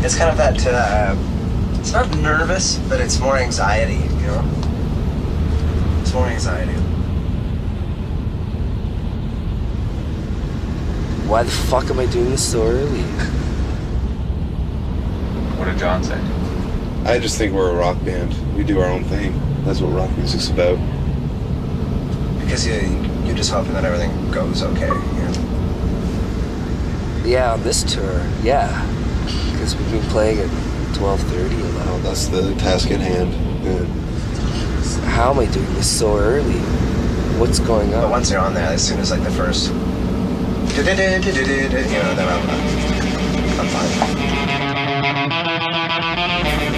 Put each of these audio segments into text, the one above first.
It's kind of that, it's not nervous, but it's more anxiety, you know? It's more anxiety. Why the fuck am I doing this so early? What did John say? I just think we're a rock band. We do our own thing. That's what rock music's about. Because you're just hoping that everything goes okay, you know? Yeah, on this tour, yeah. Because we've been playing at 12:30 a lot. That's the task at hand. Yeah. How am I doing this so early? What's going on? But once you're on there, as soon as like the first, you know, then I'm fine.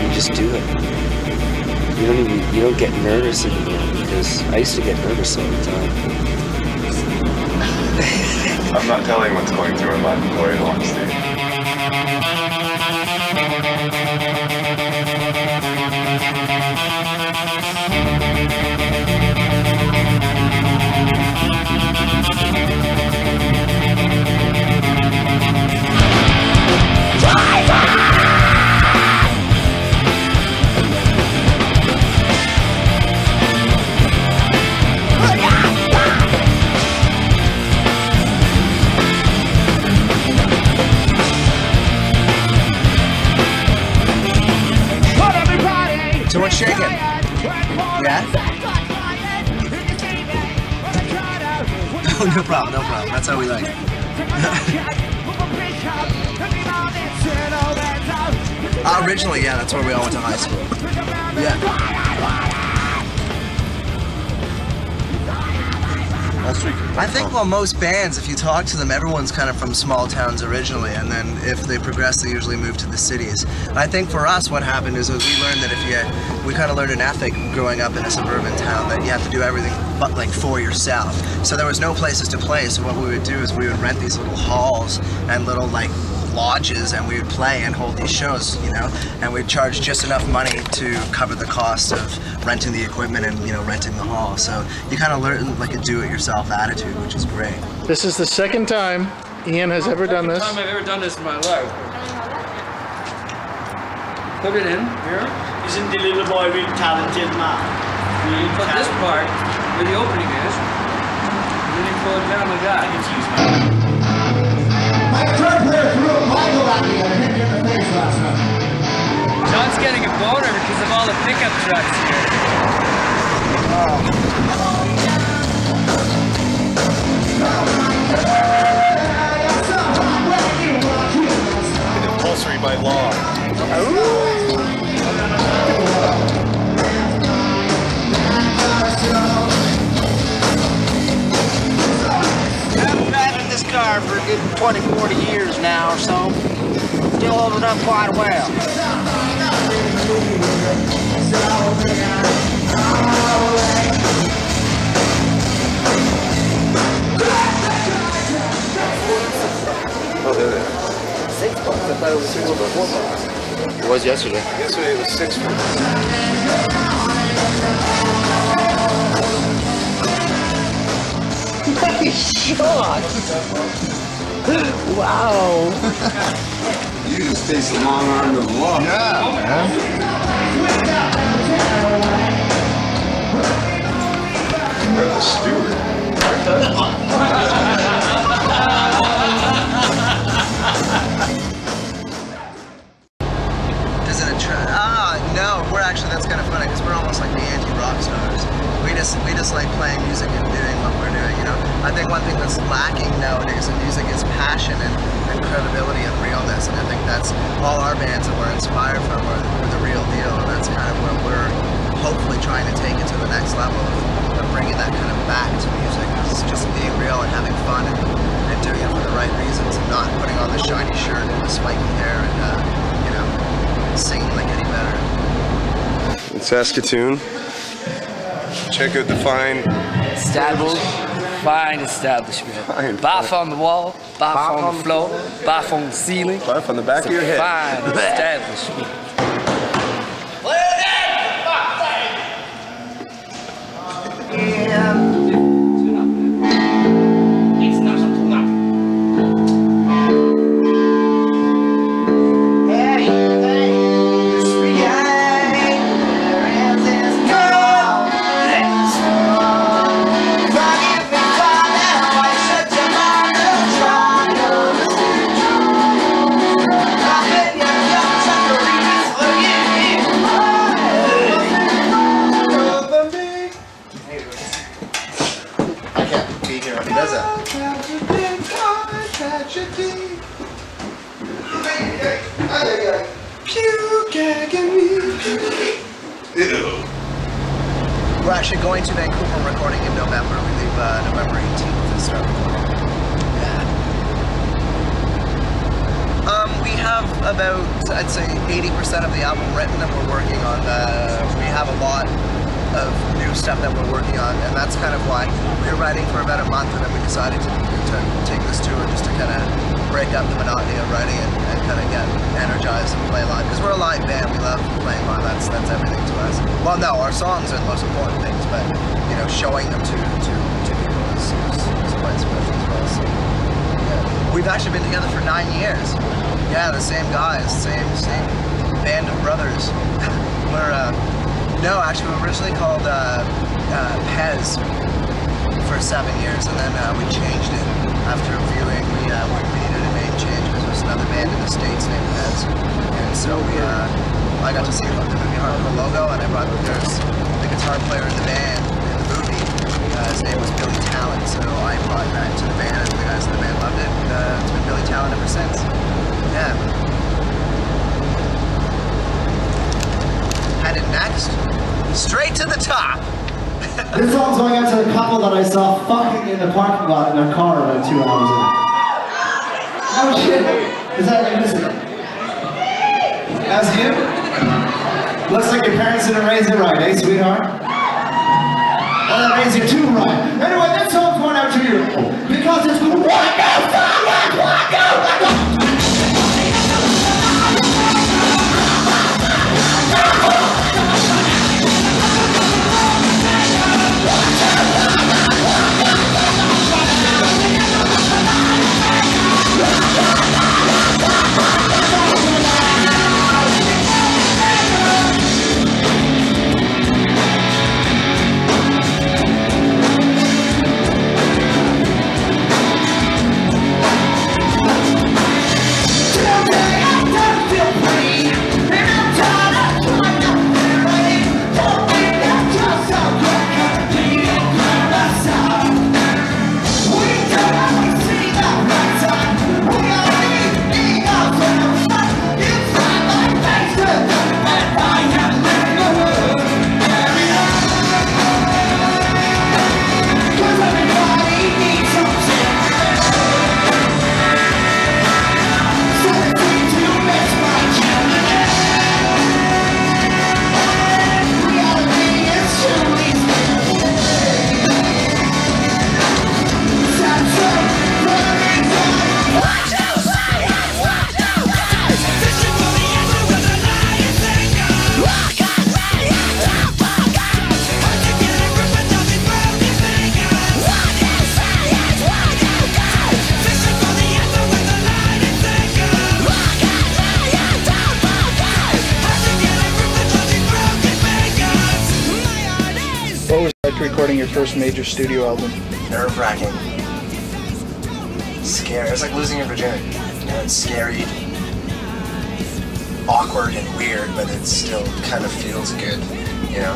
You just do it. You don't get nervous anymore, because I used to get nervous all the time. I'm not telling what's going through my mind before I go on stage. So what's shaking? Yeah? Oh, no problem, no problem. That's how we like it. Originally, yeah, that's where we all went to high school. Yeah. I think, well, most bands, if you talk to them, everyone's kind of from small towns originally, and then if they progress, they usually move to the cities. And I think for us, what happened is we learned that we kind of learned an ethic growing up in a suburban town that you have to do everything but like for yourself. So there was no places to play, so what we would do is we would rent these little halls and little like lodges, and we would play and hold these shows, you know, and we'd charge just enough money to cover the cost of renting the equipment and, you know, renting the hall. So you kind of learn like a do-it-yourself attitude, which is great. This is the second time Ian has ever done this. Second time I've ever done this in my life. Put it in here. Isn't the little boy really talented man? You put this part where the opening is, and then you pull it down like that. My third player threw a Bible at me and hit me in the face last night. John's getting a boner because of all the pickup trucks here. Compulsory by law. I've been driving this car for a good 20, 40 years now or so. Still holding up quite well. Oh, did it? $6? I thought it was $4. It was yesterday. Yesterday it was $6. Nice shot! Wow! You just face the long arm of the law. Yeah, man. You're the steward. Is it a trend? No, we're actually, that's kind of funny because we're almost like the anti-rock stars. We just like playing music and doing what we're doing, you know? I think one thing that's lacking nowadays in music is passion and credibility and realness, and I think that's all our bands that we're inspired from are the real deal, and that's kind of what we're hopefully trying to take it to the next level of bringing that kind of back to music. It's just being real and having fun and doing it for the right reasons and not putting on the shiny shirt and the spiky hair and, you know, singing like Eddie Vedder. In Saskatoon. Check out the fine establishment. Bath on the wall, bath on the floor, bath on the ceiling. Bath on the back of your head. Fine establishment. Hey! We're actually going to Vancouver recording in November. We leave November 18th to start recording. Yeah. We have about, I'd say, 80% of the album written, and we're working on we have a lot of new stuff that we're working on, and that's kind of why we were writing for about a month, and then we decided to take this tour just to kind of break up the monotony of writing and kind of get energized and play live, because we're a live band. We love playing live. That's everything to us. Well, no, our songs are the most important things, but you know, showing them to people is quite special as well. So, yeah. We've actually been together for 9 years. Yeah, the same guys, same band of brothers. We're no, actually, we were originally called phabiyephayz for 7 years, and then we changed it after reviewing. We needed a name change because there was another band in the States named phabiyephayz, and so I got to see the movie Hardcore logo, and I brought there's the guitar player in the band in the movie. His name was Billy Talent, so I brought that to the band, and the guys in the band loved it. It's been Billy Talent ever since. Yeah. Headed next, straight to the top. This song's going out to the couple that I saw fucking in the parking lot in their car about 2 hours ago. Oh shit! Is that you? That's you? Looks like your parents didn't raise you right, eh, sweetheart? Well, that raised you too right. Anyway, this song's going out to you because it's the Recording your first major studio album. Nerve-wracking. Scary. It's like losing your virginity. You know, it's scary, awkward, and weird, but it still kind of feels good. You know.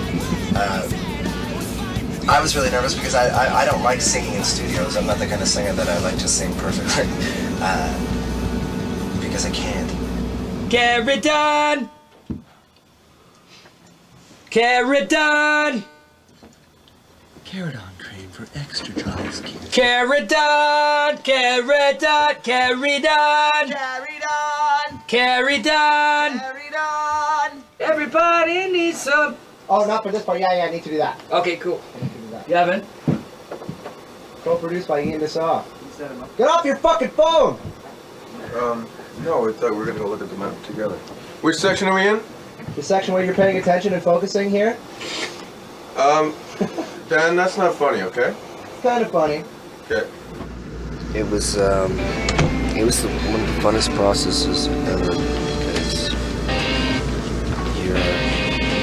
I was really nervous because I don't like singing in studios. I'm not the kind of singer that I like to sing perfectly because I can't. Carrot on! Carrot on! Carrot on cream for extra dry skin. Carrot on! Carrot on! Carried on! Carried on! Carried on! Carried on! Everybody needs some. Oh, not for this part. Yeah, I need to do that. Okay, cool. I need to do that. You haven't? Co-produced by Ian Desau. Get off your fucking phone! No, we thought we were gonna go look at the map together. Which section are we in? The section where you're paying attention and focusing here? Dan, that's not funny, okay? It's kind of funny. Okay. It was one of the funnest processes ever, because you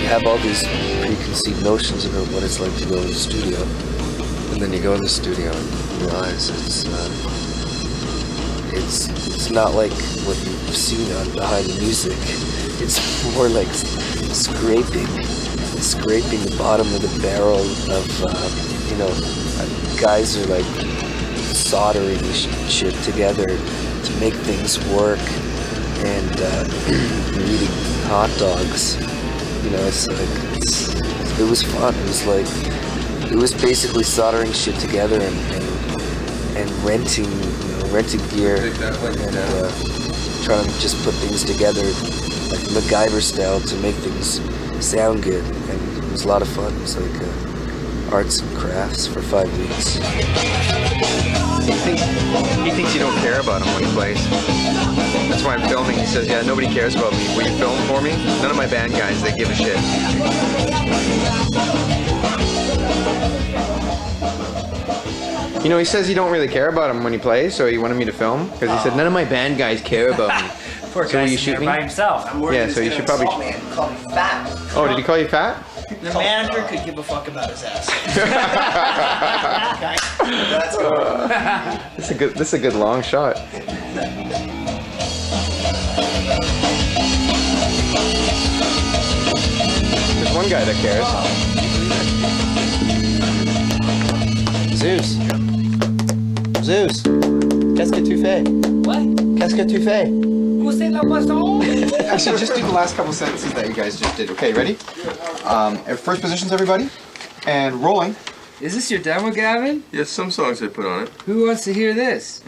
have all these preconceived notions about what it's like to go in the studio, and then you go in the studio and you realize it's not like what you've seen on Behind the Music. It's more like scraping the bottom of the barrel of, you know, guys are like soldering shit together to make things work, and eating hot dogs. You know, it's like it was fun. It was basically soldering shit together and renting gear and trying to just put things together like MacGyver style to make things sound good. And it was a lot of fun. It was like arts and crafts for 5 weeks. He thinks you don't care about him when he plays. That's why I'm filming. He says, yeah, nobody cares about me. Will you film for me? None of my band guys, they give a shit. You know, he says you don't really care about him when he plays, so he wanted me to film. Because he said, none of my band guys care about me. Poor so will guy you shoot me? by himself. Yeah, so you should probably... Call me fat. Oh, did he call you fat? The manager could give a fuck about his ass. Okay. That's cool. This is a good long shot. There's one guy that cares. Zeus. Zeus. Qu'est-ce que tu fais? What? Qu'est-ce que tu fais? Who said la poisson? Actually, just do the last couple sentences that you guys just did. Okay, ready? First positions, everybody. And rolling. Is this your demo, Gavin? Yes, some songs I put on it. Who wants to hear this?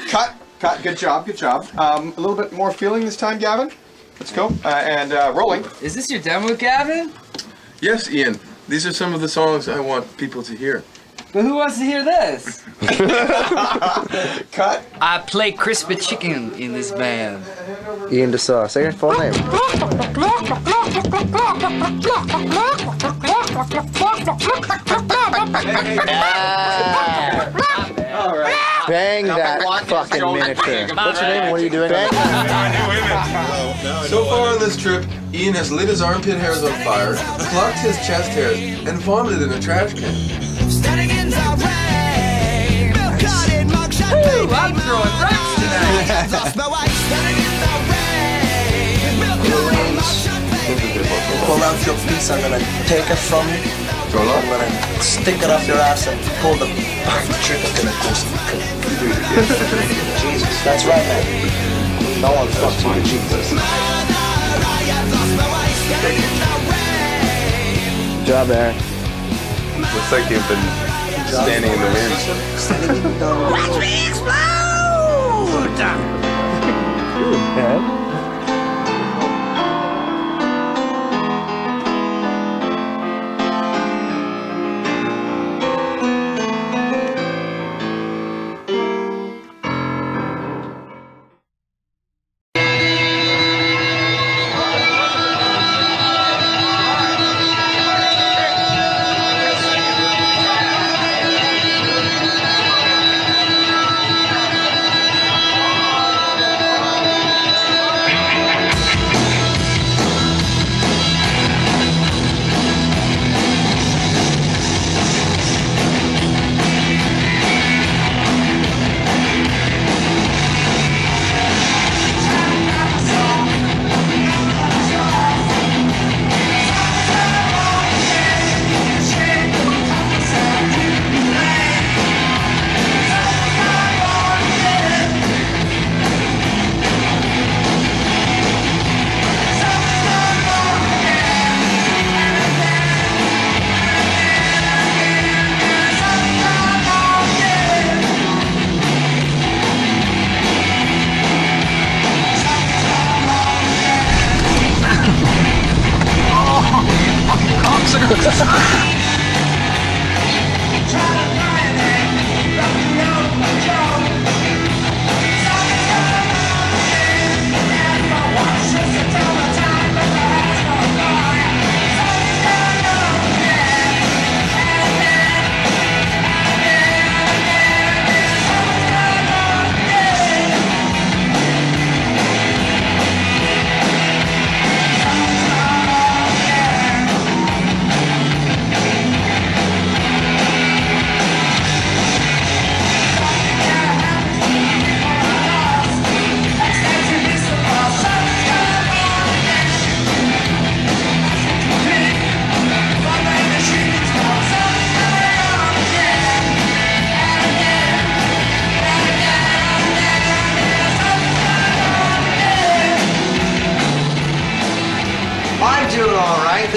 Cut. Good job. A little bit more feeling this time, Gavin. Let's go. And rolling. Is this your demo, Gavin? Yes, Ian. These are some of the songs I want people to hear. But who wants to hear this? Cut. I play crispy chicken in this band. Ian DeSaw. Say your full name. All right. Bang that fucking miniature. What's your name? What are you doing? So far on this trip, Ian has lit his armpit hairs on fire, plucked his chest hairs, and vomited in a trash can. Woo, I'm throwing rocks tonight. Pull out your piece, I'm gonna take it from you. I'm gonna stick it up your ass and pull the trigger. Jesus, that's right, man. No one fucks with Jesus. Good job, Aaron. Looks like you've been standing in the wind. Watch me explode! Yeah.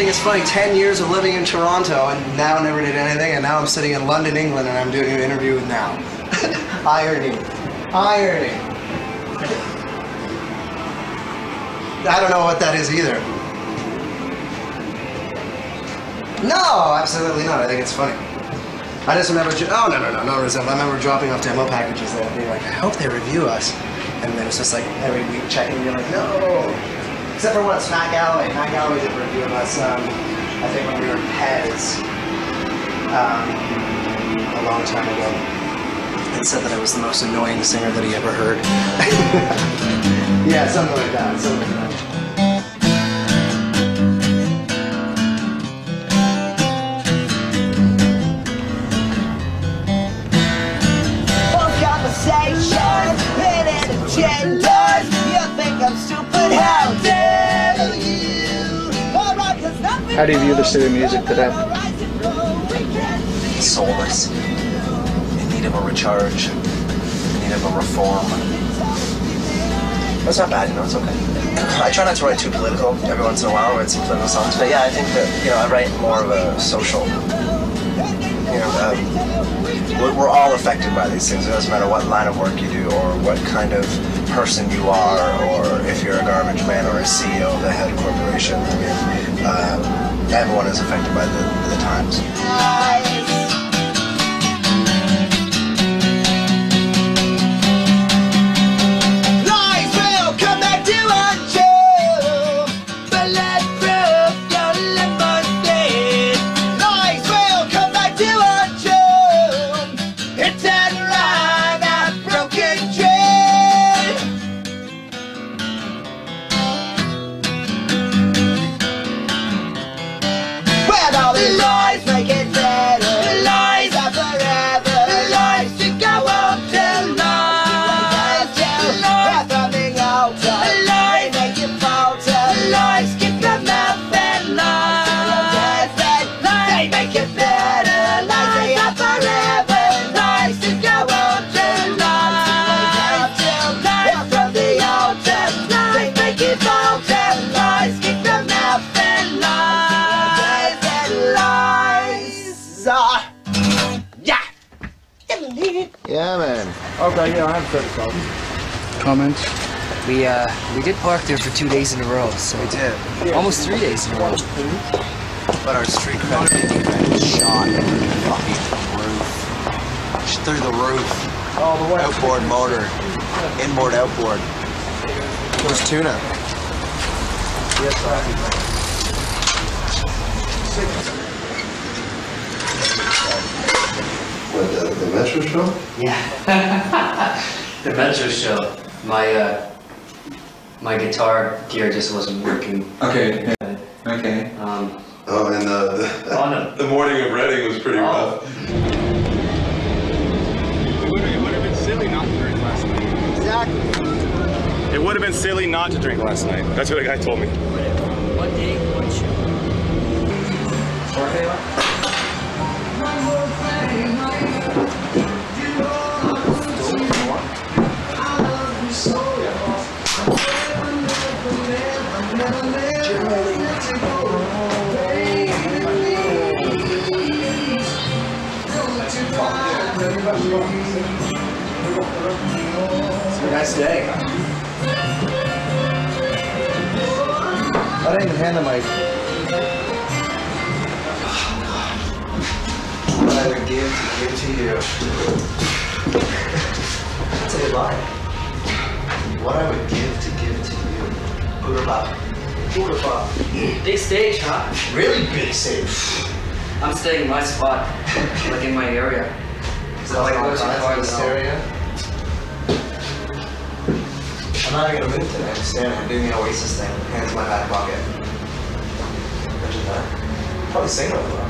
think it's funny, 10 years of living in Toronto and now never did anything, and now I'm sitting in London, England, and I'm doing an interview with now. Irony. Irony. I don't know what that is either. No, absolutely not. I think it's funny. I just remember, oh, no resentment. I remember dropping off demo packages there and being like, I hope they review us. And then it's just like every week checking and being like, no. Except for once, Matt Galloway. Matt Galloway did a review of us, I think when we were Pez, a long time ago. And said that I was the most annoying singer that he ever heard. Yeah, something like that. Something like that. How do you view the state of music today? Soulless. In need of a recharge. In need of a reform. That's not bad, you know, it's okay. I try not to write too political. Every once in a while I write some political songs. But yeah, I think that, you know, I write more of a social, you know, we're all affected by these things. It doesn't matter what line of work you do or what kind of person you are, or if you're a garbage man or a CEO of a head corporation. I mean, everyone is affected by the times. Yeah, man. Okay, yeah, I have 30 comments. We did park there for 2 days in a row, so we did. Almost 3 days in a row. But our street cred shot fucking roof. Through the roof. Oh, the way. Outboard motor. Inboard, outboard. It was tuna. Yes, What, the Metro show? Yeah. The Metro show. My guitar gear just wasn't working. Okay. Okay. Oh, and the morning of Reading was pretty rough. It would have been silly not to drink last night. Exactly. It would have been silly not to drink last night. That's what a guy told me. One day, one show. It's a nice day. I didn't even hand the mic. What I would give to you. That's a good line. What I would give to you. Booter-bop. Big stage, huh? Really big stage. I'm staying in my spot, like in my area. Is that like a this area? I'm not even gonna move today. I'm standing. I'm doing the Oasis thing. Hands in my back pocket. Imagine that. Probably sing really well.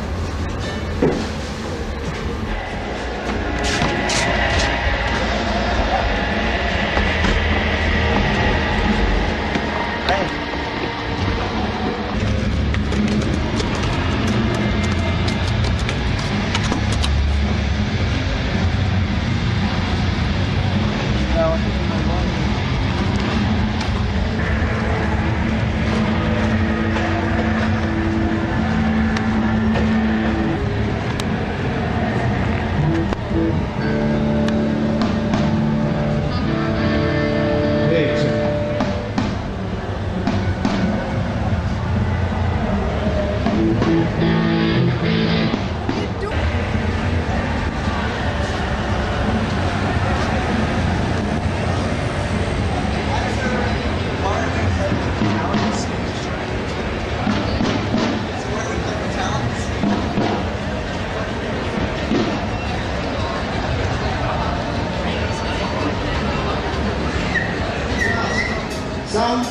Some?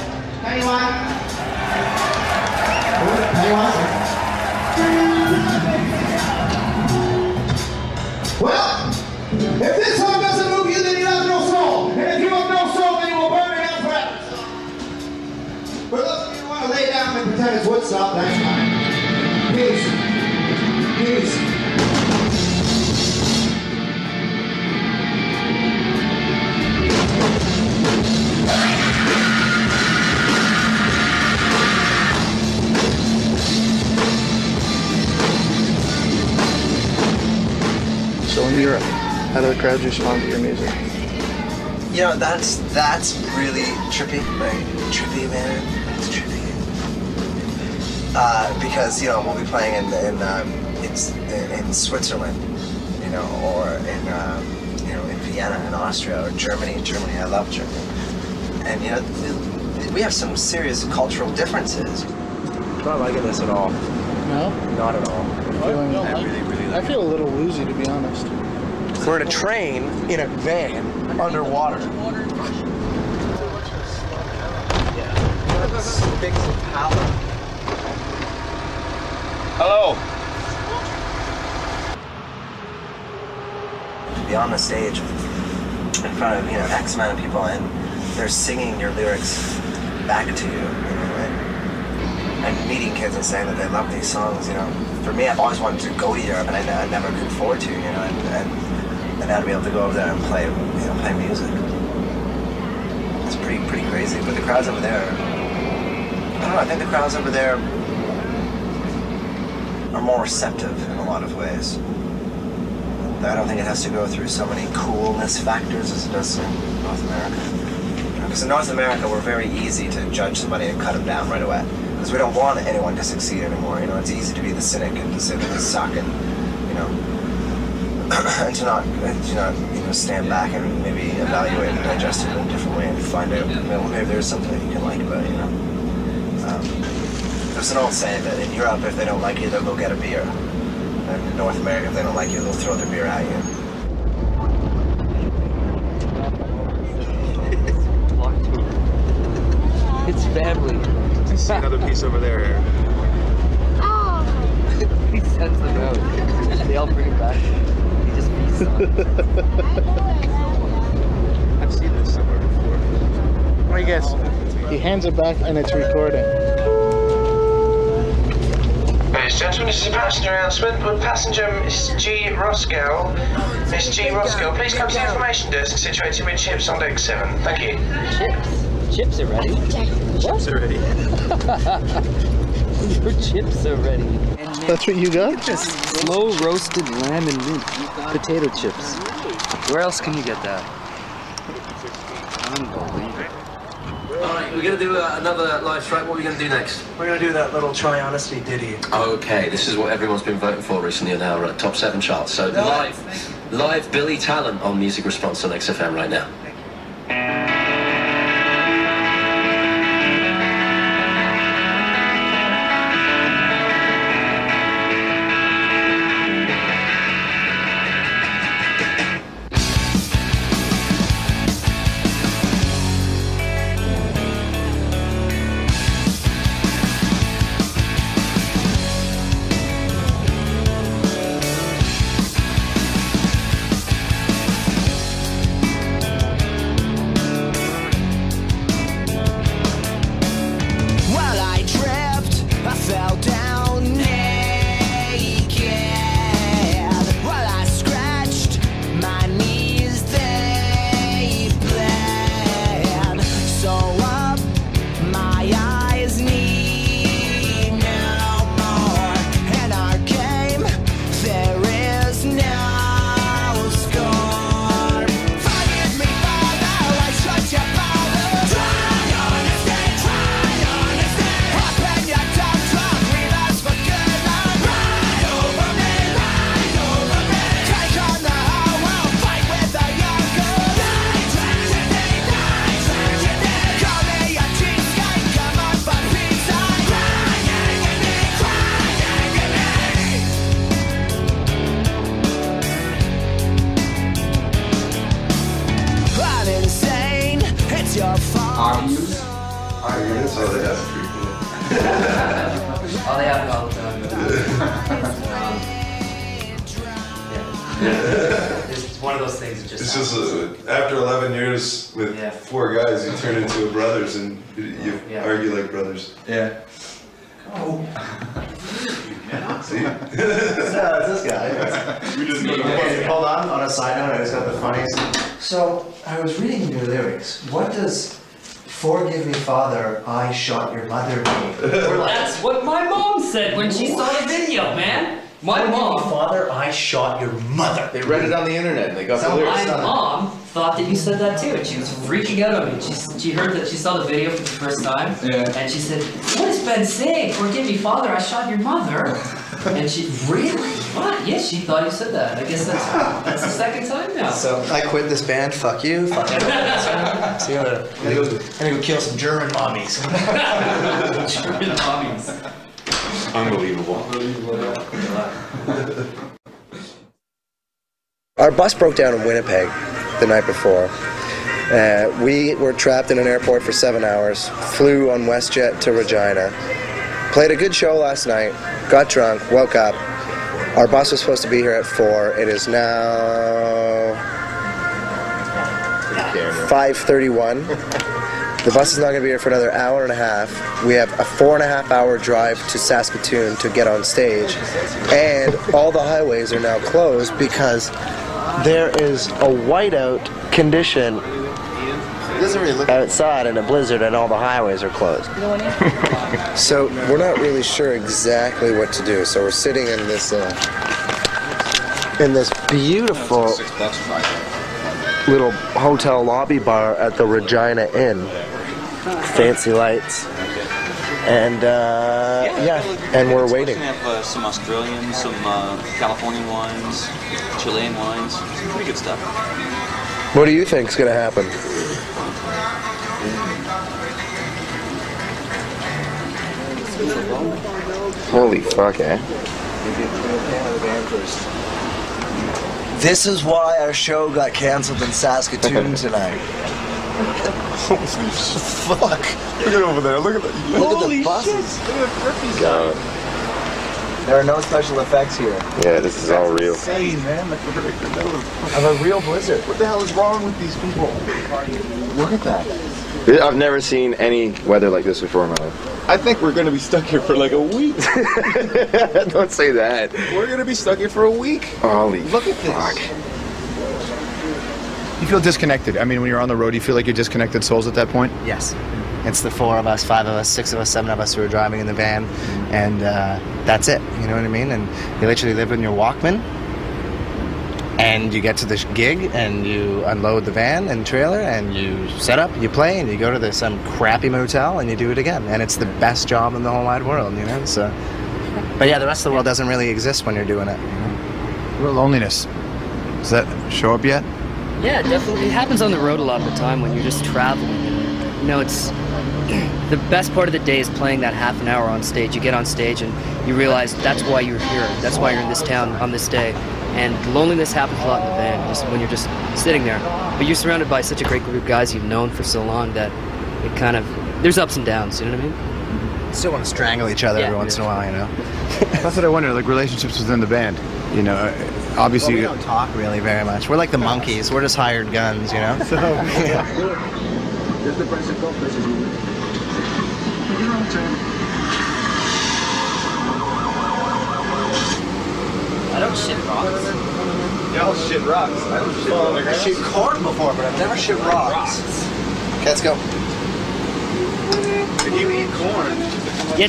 Anyone? Anyone? Well, if this song doesn't move you, then you have no soul. And if you have no soul, then you will burn it out forever. For those of you who want to lay down and pretend it's Woodstock, that's fine. Peace. Peace. So in Europe, how do the crowds respond to your music? You know, that's really trippy. Like, trippy, man. It's trippy. Because, you know, we'll be playing in Switzerland, you know, or in Vienna in Austria, or Germany. Germany, I love Germany. And, you know, we have some serious cultural differences. I'm not liking this at all. No? Not at all. I feel a little woozy, to be honest. We're in a train in a van underwater. Hello. To be on the stage in front of, you know, X amount of people, and they're singing your lyrics back to you, you know, and meeting kids and saying that they love these songs, you know. For me, I've always wanted to go to Europe, and I never could afford to, you know, and now to be able to go over there and play, you know, play music. It's pretty crazy. But the crowds over there, I don't know, I think the crowds over there are more receptive in a lot of ways. I don't think it has to go through so many coolness factors as it does in North America. Because in North America, we're very easy to judge somebody and cut them down right away. Because we don't want anyone to succeed anymore. You know, it's easy to be the cynic and to say that they suck, and, you know, and to not you know, stand back and maybe evaluate and digest it in a different way and find out, well, maybe there's something that you can like about it, you know. There's an old saying that in Europe, if they don't like you, they'll go get a beer. And in North America, if they don't like you, they'll throw their beer at you. It's family. I see another piece over there. Oh. He sends them out. They all bring it back. He just feasts on it. I've seen this somewhere before. What do you guess? He hands it back and it's recording. Ladies and gentlemen, this is a passenger announcement. Would passenger Miss G. Roscoe, please come to the information desk situated with chips on deck 7. Thank you. Chips? Chips are ready? Chips are ready. Your chips are ready. That's what you got? Slow roasted lamb and mint potato chips. Where else can you get that? Unbelievable. Alright, we're going to do another live track. What are we going to do next? We're going to do that little Try Honesty ditty. Okay, this is what everyone's been voting for recently in our top 7 charts. So live Billy Talent on Music Response on XFM right now. That's all they have. All they have all the time. It's one of those things that just. It's just after 11 years with 4 guys, you turn into brothers and you argue like brothers. Yeah. Oh. See? It's this guy. Hold on a side note, I just got the funniest. So, I was reading your lyrics. What does "Forgive me, Father, I shot your mother" mean? That's what my mom said when she saw the video, man. My mom. Father, I shot your mother. They read it on the internet and they got the lyrics. My mom thought that you said that too, and she was freaking out on me. She heard that she saw the video for the first time, and she said, "What is Ben saying? Forgive me, Father, I shot your mother." And she really? What? Yes, she thought you said that. I guess that's the second time now. So I quit this band. Fuck you. Fuck everyone. See you later. I'm gonna go kill some German mommies. German mommies. Unbelievable. Our bus broke down in Winnipeg the night before. We were trapped in an airport for 7 hours, flew on WestJet to Regina, played a good show last night, got drunk, woke up. Our bus was supposed to be here at 4. It is now 5:31. The bus is not going to be here for another hour and a half. We have a 4.5-hour drive to Saskatoon to get on stage. And all the highways are now closed because there is a whiteout condition outside in a blizzard and all the highways are closed. So we're not really sure exactly what to do. So we're sitting in this beautiful little hotel lobby bar at the Regina Inn. Fancy lights. And and we're waiting. We have some Australian, some Californian wines, Chilean wines, some pretty good stuff. What do you think's gonna happen? Holy fuck, eh? This is why our show got canceled in Saskatoon tonight. Fuck. Look at over there. Look at the buses. God. There are no special effects here. Yeah, this is all real. Insane, man. Of a real blizzard. What the hell is wrong with these people? Look at that. I've never seen any weather like this before in my life. I think we're going to be stuck here for like a week. Don't say that. We're going to be stuck here for a week. Holy Look at this. fuck. You feel disconnected. I mean, when you're on the road, you feel like you're disconnected souls at that point? Yes. It's the 4 of us, 5 of us, 6 of us, 7 of us who are driving in the van, and that's it. You know what I mean? And you literally live in your Walkman, and you get to this gig, and you unload the van and trailer, and you set up, you play, and you go to some crappy motel, and you do it again. And it's the best job in the whole wide world, you know? So, but yeah, the rest of the world doesn't really exist when you're doing it. Real loneliness. Does that show up yet? Yeah, definitely. It happens on the road a lot of the time when you're just traveling. You know, it's the best part of the day is playing that half an hour on stage. You get on stage and you realize that's why you're here. That's why you're in this town on this day. And loneliness happens a lot in the van, just when you're just sitting there. But you're surrounded by such a great group of guys you've known for so long that it kind of, there's ups and downs, you know what I mean? Still want to strangle each other every once in a while, you know? That's what I wonder, like relationships within the band. You know, obviously... Well, we don't talk really very much. We're like the monkeys. We're just hired guns, you know? So, yeah. That's the price of golf places you win. Your own turn. I don't shit rocks. Y'all shit rocks. I don't shit rocks. I've shit corn before, but I've never shit rocks. Okay, let's go. If you eat corn... Yeah,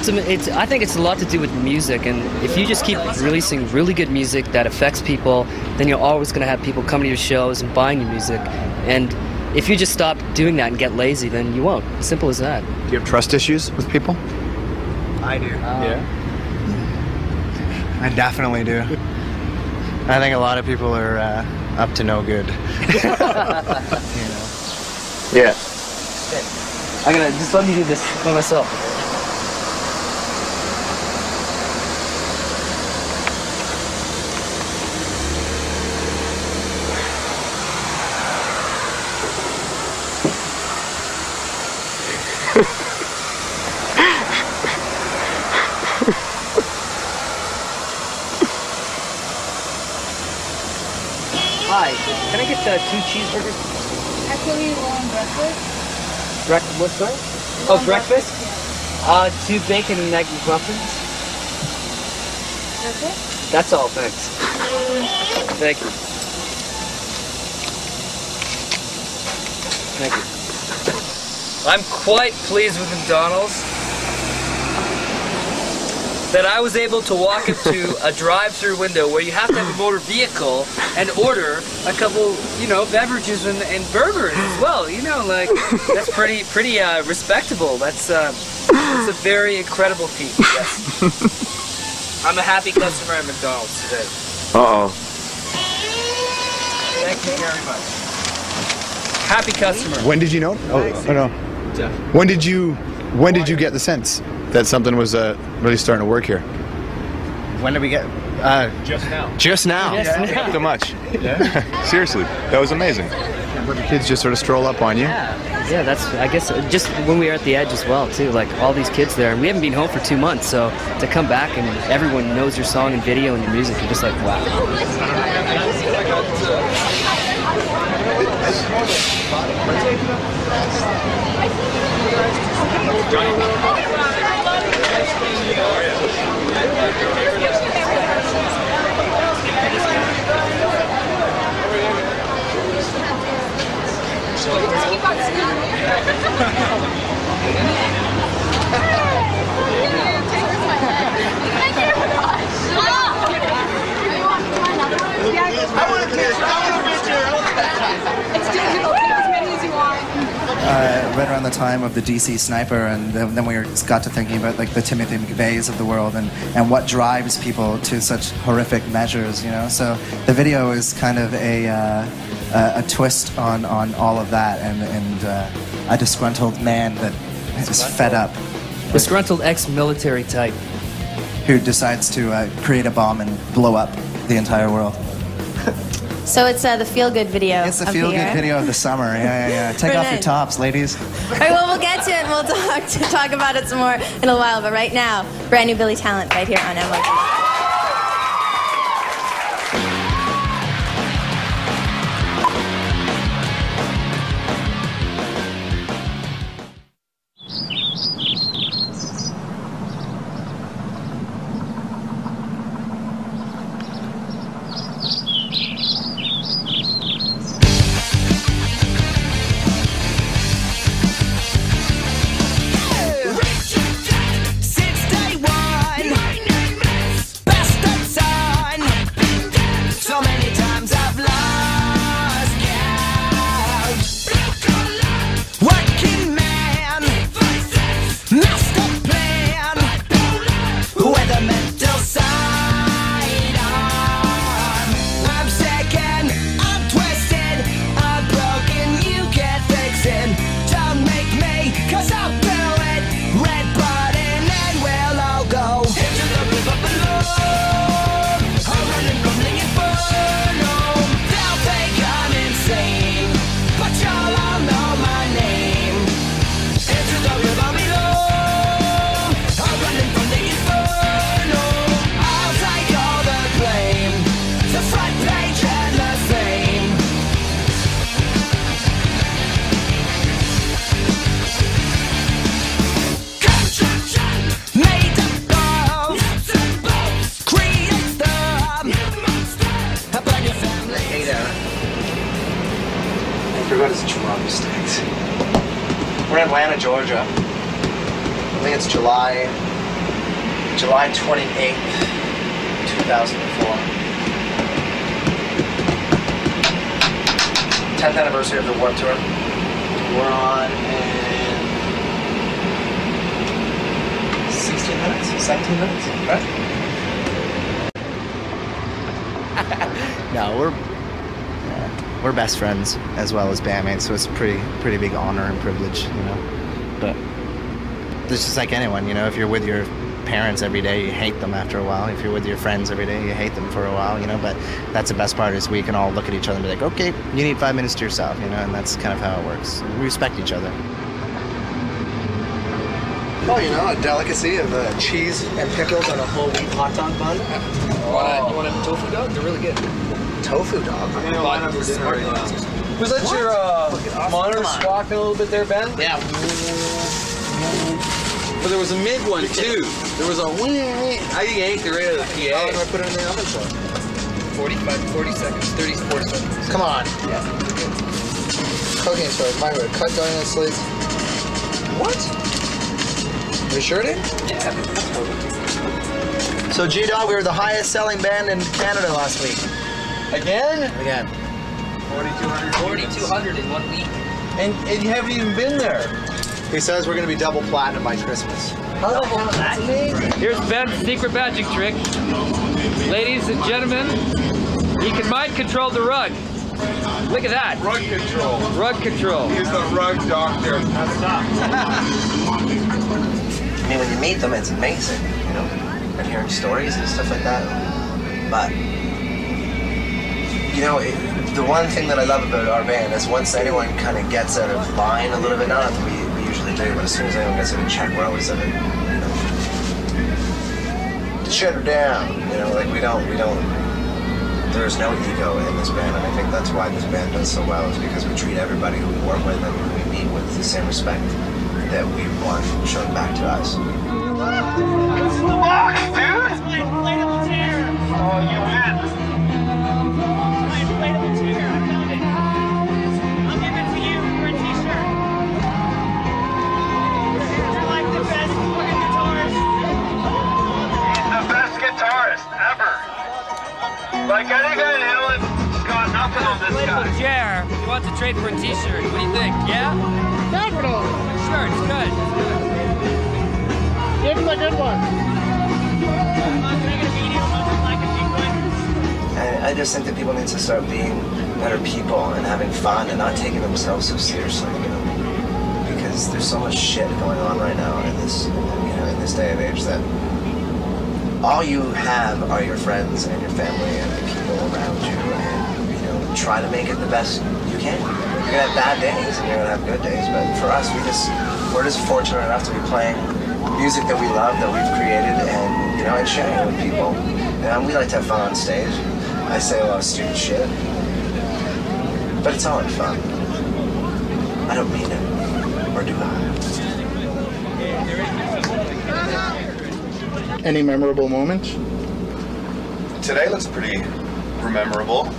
I think it's a lot to do with music, and if you just keep releasing really good music that affects people, then you're always going to have people come to your shows and buying your music. And if you just stop doing that and get lazy, then you won't. Simple as that. Do you have trust issues with people? I do. Yeah. I definitely do. I think a lot of people are up to no good. You know. Yeah. I'm gonna just let me do this by myself. 2 cheeseburgers. Actually, one breakfast. What, sorry? Oh, breakfast? 2 bacon and egg McMuffins. Okay. That's all, thanks. Thank you. Thank you. I'm quite pleased with McDonald's that I was able to walk up to a drive-through window where you have to have a motor vehicle and order a couple, you know, beverages and burgers as well. You know, like, that's pretty respectable. That's a very incredible feat, yes. I'm a happy customer at McDonald's today. Uh-oh. Thank you very much. Happy customer. When did you know? Oh no. When did you get the sense that something was really starting to work here? When did we get? Just now. Just now. Yeah. So much. Yeah. Seriously, that was amazing. Where the kids just sort of stroll up on you. Yeah, that's, I guess, just when we were at the Edge as well, too, like all these kids there, and we haven't been home for 2 months, so to come back and everyone knows your song and video and your music, you're just like, wow. Right around the time of the DC Sniper, and then we got to thinking about like the Timothy McVeighs of the world and what drives people to such horrific measures, you know. So the video is kind of a twist on all of that, and a disgruntled man that is fed up. Disgruntled ex-military type. Who decides to create a bomb and blow up the entire world. So it's the feel-good video. It's the feel-good video of the summer. Yeah. Take off your tops, ladies. All right, well, we'll get to it and we'll talk about it some more in a while. But right now, brand new Billy Talent right here on MLG. We're in Atlanta, Georgia. I think it's July 28th, 2004. 10th anniversary of the Warped Tour. We're on in 16 minutes, 17 minutes, right? No, we're best friends as well as bandmates, so it's a pretty big honor and privilege, you know. But it's just like anyone, you know, if you're with your parents every day, you hate them after a while. If you're with your friends every day, you hate them for a while, you know. But that's the best part, is we can all look at each other and be like, okay, you need 5 minutes to yourself, you know, and that's kind of how it works. We respect each other. Oh, you know, a delicacy of cheese and pickles on a whole wheat hot dog bun. You want a tofu dog? They're really good. tofu dog. Was that your monitor squawking a little bit there, Ben? Yeah. But there was a mid one too. There was a I yanked it right out of the PA. How do I put it in the oven for? 40 seconds, 30, 40 seconds. Come on. Yeah. Cocaine story. Microwave. Cut donut slits. What? Are you sure, dude? Yeah. So G-Dog, we were the highest selling band in Canada last week. Again? Again. 4,200 in 1 week. And you haven't even been there. He says we're going to be double platinum by Christmas. How the hell? That's amazing. Here's Ben's secret magic trick. Ladies and gentlemen, he can mind control the rug. Look at that. Rug control. Rug control. He's the rug doctor. I mean, when you meet them, it's amazing, you know, and hearing stories and stuff like that. But, you know, the one thing that I love about our band is once anyone kind of gets out of line a little bit, not that we usually do, but as soon as anyone gets out of check, we're always at it, you know, to shut her down, you know, like we don't, there's no ego in this band, and I think that's why this band does so well, is because we treat everybody who we work with and who we meet with the same respect that we want shown back to us. This is the box, dude! It's my inflatable chair! Oh, you win! My inflatable chair, I found it. I'll give it to you for a t-shirt. You're like the best fucking guitarist. He's the best guitarist ever. Like any guy in England, got nothing on this guy. Chair. He wants to trade for a t-shirt. What do you think? Yeah? Definitely. Sure, it's good. Give him a good one. I just think that people need to start being better people and having fun and not taking themselves so seriously, you know, because there's so much shit going on right now in this, you know, in this day and age that all you have are your friends and your family and the people around you, and, you know, try to make it the best you can. You're gonna have bad days and you're gonna have good days, but for us, we're just fortunate enough to be playing music that we love, that we've created, and, you know, and sharing it with people. And we like to have fun on stage. I say a lot of stupid shit, but it's all in fun. I don't mean it, or do I? Any memorable moments? Today looks pretty memorable.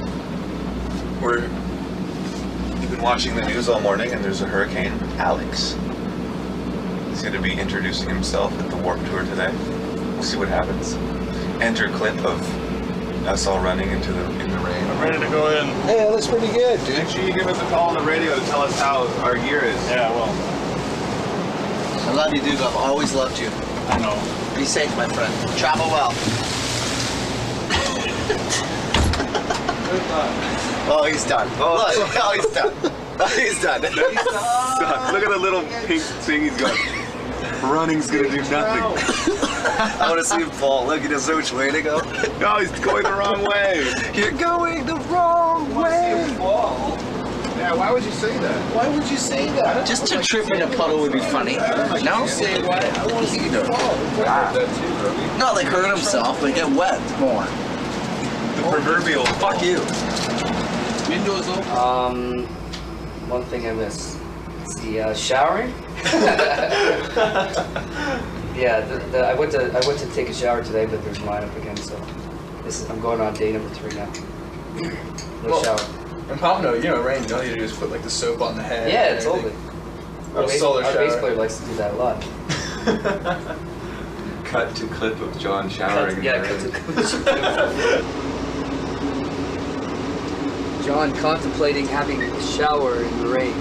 We've been watching the news all morning, and there's a hurricane, Alex. He's going to be introducing himself at the Warped Tour today. We'll see what happens. Enter clip of us all running in the rain. I'm ready to go in. Hey, that looks pretty good, dude. Make sure you give us a call on the radio to tell us how our gear is. Yeah, well. I love you, dude. I've always loved you. I know. Be safe, my friend. Travel well. Oh, he's done. Oh, look, oh, he's done. He's done. He's done. Look at the little pink thing he's got. Running's gonna do nothing. I want to see him fall. Look, he doesn't know which way to go. No, he's going the wrong way. You're going the wrong way. Yeah, why would you say that? Why would you say that? Just to trip in a puddle would be funny. No? Say why? I want to see you do it. Not like hurt himself, but get wet more. The proverbial fuck you. Windows open. One thing I miss. It's the showering. Yeah, I went to take a shower today, but there's mine up again, so I'm going on day number 3 now. No shower. And Pompano, you know, rain, all you do is put like the soap on the head. Yeah, totally. Our bass player likes to do that a lot. Cut to clip of John showering. Cut to John contemplating having a shower in the rain.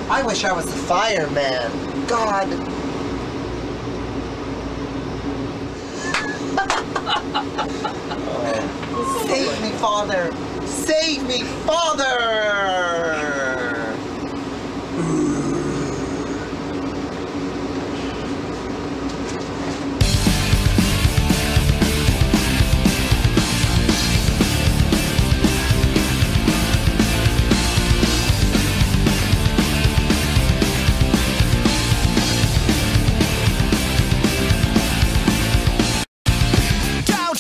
I wish I was the fireman. God. Save me, Father. Save me, Father. Don't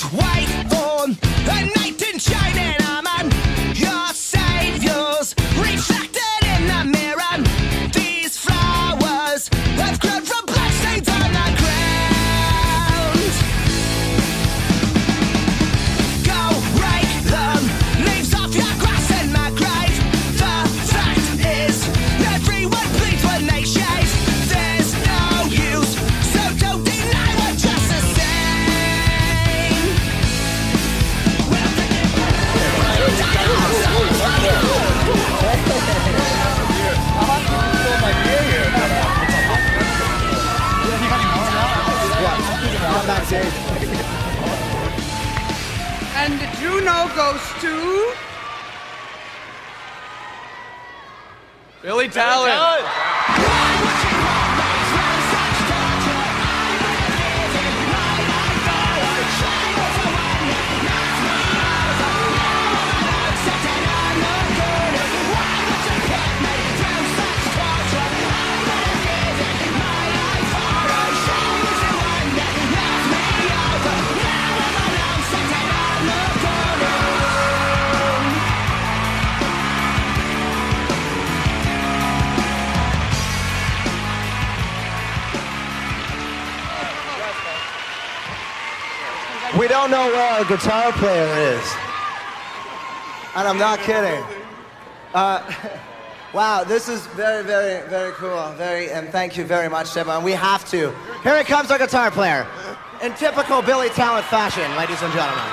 Uno goes to... Billy Talent. We don't know where our guitar player is. And I'm not kidding. Wow, this is very, very, very cool. And thank you very much, everyone. We have to. Here comes our guitar player. In typical Billy Talent fashion, ladies and gentlemen.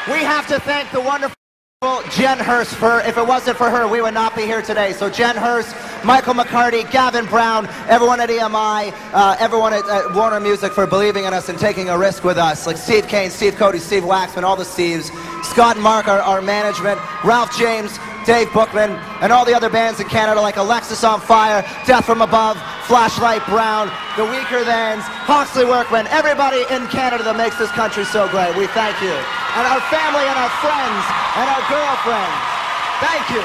We have to thank the wonderful Jen Hurst. If it wasn't for her, we would not be here today. So Jen Hurst, Michael McCarty, Gavin Brown, everyone at EMI, everyone at Warner Music for believing in us and taking a risk with us. Like Steve Kane, Steve Cody, Steve Waxman, all the Steves, Scott and Mark, our management, Ralph James, Dave Bookman, and all the other bands in Canada like Alexis on Fire, Death from Above, Flashlight Brown, The Weaker Thans, Hawksley Workman, everybody in Canada that makes this country so great. We thank you. And our family and our friends and our girlfriends. Thank you.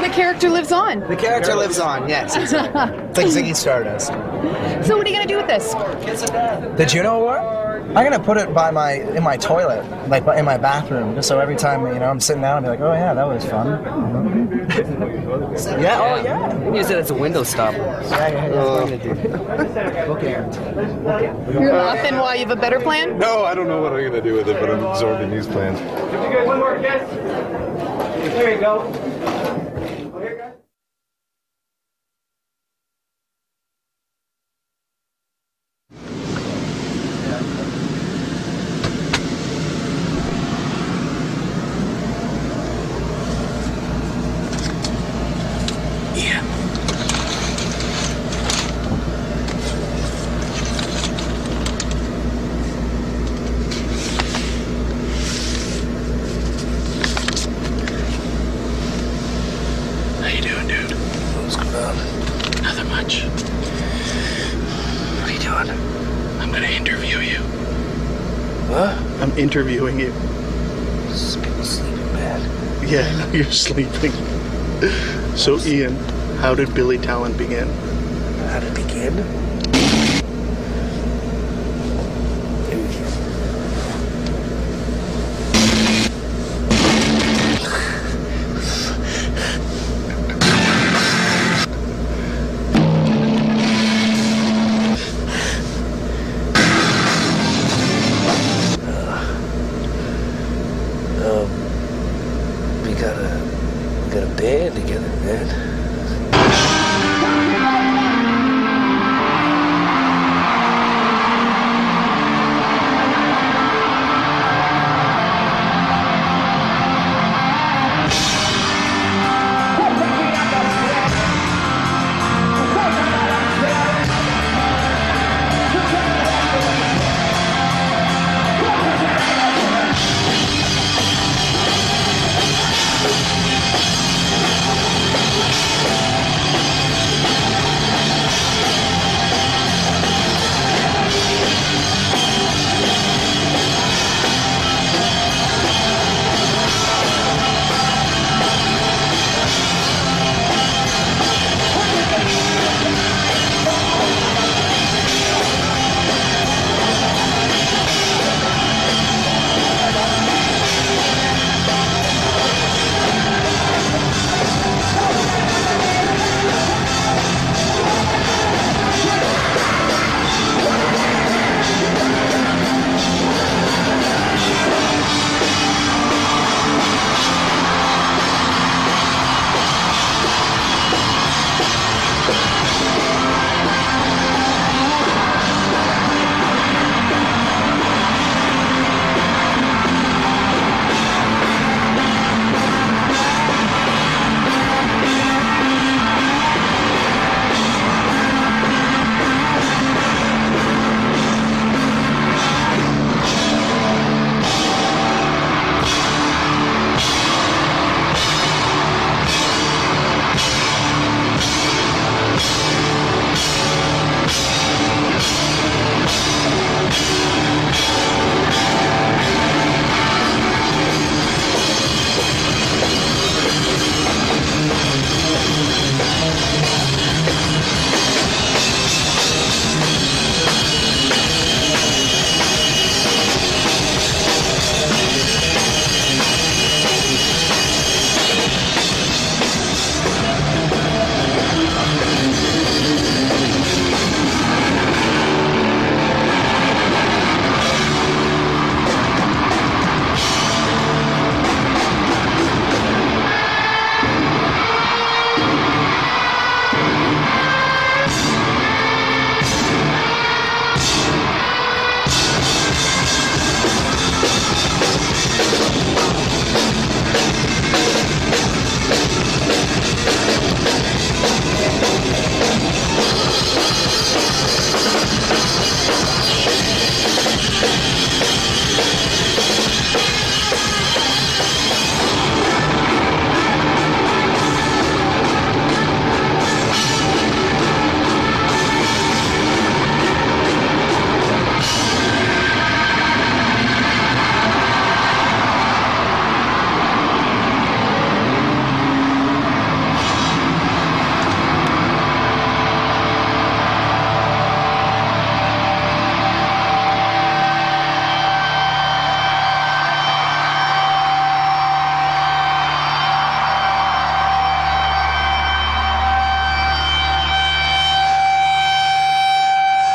The character lives on. The character lives on, yes. Exactly. It's like Ziggy Stardust. So what are you going to do with this? The Juno Award? I'm gonna put it in my toilet, like in my bathroom, just so every time I'm sitting down, I'll be like, oh yeah, that was fun. Yeah, oh yeah. You can use it as a window stopper. You're laughing while you have a better plan? No, I don't know what I'm going to do with it, but I'm absorbing these plans. Did you get one more kiss? There you go. I'm interviewing you. Sleeping bad. Yeah, you're sleeping. So Ian, how did Billy Talent begin? How did it begin?